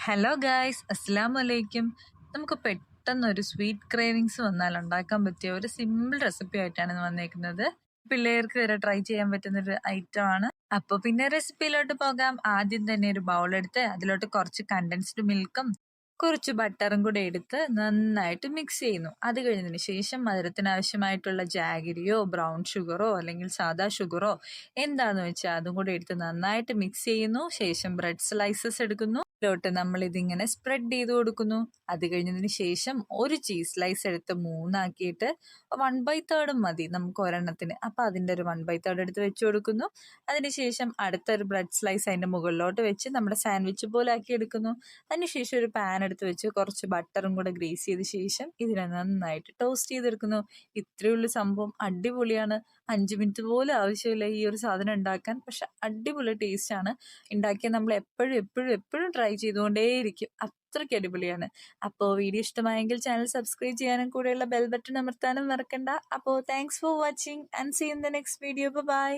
Hello guys, അസ്സലാമു അലൈക്കും. നമുക്ക് പെട്ടെന്നൊരു സ്വീറ്റ് ക്രേവിങ്സ് വന്നാൽ ഉണ്ടാക്കാൻ പറ്റിയ ഒരു സിമ്പിൾ റെസിപ്പി ആയിട്ടാണ് ഇന്ന് വന്നേക്കുന്നത്. പിള്ളേർക്ക് വരെ ട്രൈ ചെയ്യാൻ പറ്റുന്ന ഒരു ഐറ്റം ആണ്. അപ്പോൾ പിന്നെ റെസിപ്പിയിലോട്ട് പോകാം. ആദ്യം തന്നെ ഒരു ബൗൾ എടുത്ത് അതിലോട്ട് കുറച്ച് കണ്ടൻസ്ഡ് മിൽക്കും കുറച്ച് ബട്ടറും കൂടെ എടുത്ത് നന്നായിട്ട് മിക്സ് ചെയ്യുന്നു. അത് കഴിഞ്ഞതിന് ശേഷം മധുരത്തിന് ആവശ്യമായിട്ടുള്ള ജാഗരിയോ ബ്രൗൺ ഷുഗറോ അല്ലെങ്കിൽ സാദാ ഷുഗറോ എന്താന്ന് വെച്ചാൽ അതും കൂടെ എടുത്ത് നന്നായിട്ട് മിക്സ് ചെയ്യുന്നു. ശേഷം ബ്രെഡ് സ്ലൈസസ് എടുക്കുന്നു. ോട്ട് നമ്മൾ ഇതിങ്ങനെ സ്പ്രെഡ് ചെയ്ത് കൊടുക്കുന്നു. അത് കഴിഞ്ഞതിന് ശേഷം ഒരു ചീസ് സ്ലൈസ് എടുത്ത് മൂന്നാക്കിയിട്ട് 1/3 മതി നമുക്ക് ഒരെണ്ണത്തിന്. അപ്പൊ അതിന്റെ ഒരു 1/3 എടുത്ത് വെച്ച് കൊടുക്കുന്നു. അതിനുശേഷം അടുത്തൊരു ബ്രെഡ് സ്ലൈസ് അതിന്റെ മുകളിലോട്ട് വെച്ച് നമ്മുടെ സാൻഡ്വിച്ച് പോലെ ആക്കി എടുക്കുന്നു. അതിനുശേഷം ഒരു പാൻ എടുത്ത് വെച്ച് കുറച്ച് ബട്ടറും കൂടെ ഗ്രേസ് ചെയ്ത ശേഷം ഇതിനെ നന്നായിട്ട് ടോസ്റ്റ് ചെയ്തെടുക്കുന്നു. ഇത്രയുള്ള സംഭവം അടിപൊളിയാണ്. 5 മിനിറ്റ് പോലും ആവശ്യമില്ല ഈ ഒരു സാധനം ഉണ്ടാക്കാൻ. പക്ഷെ അടിപൊളി ടേസ്റ്റ് ആണ്. ഉണ്ടാക്കിയാൽ നമ്മൾ എപ്പോഴും എപ്പോഴും എപ്പോഴും ട്രൈ ചെയ്തുകൊണ്ടേയിരിക്കും. അത്രയ്ക്ക് അടിപൊളിയാണ്. അപ്പോൾ വീഡിയോ ഇഷ്ടമായെങ്കിൽ ചാനൽ സബ്സ്ക്രൈബ് ചെയ്യാനും കൂടെയുള്ള ബെൽ ബട്ടൺ അമർത്താനും മറക്കണ്ട. അപ്പോൾ thanks for watching and see in the next video. By.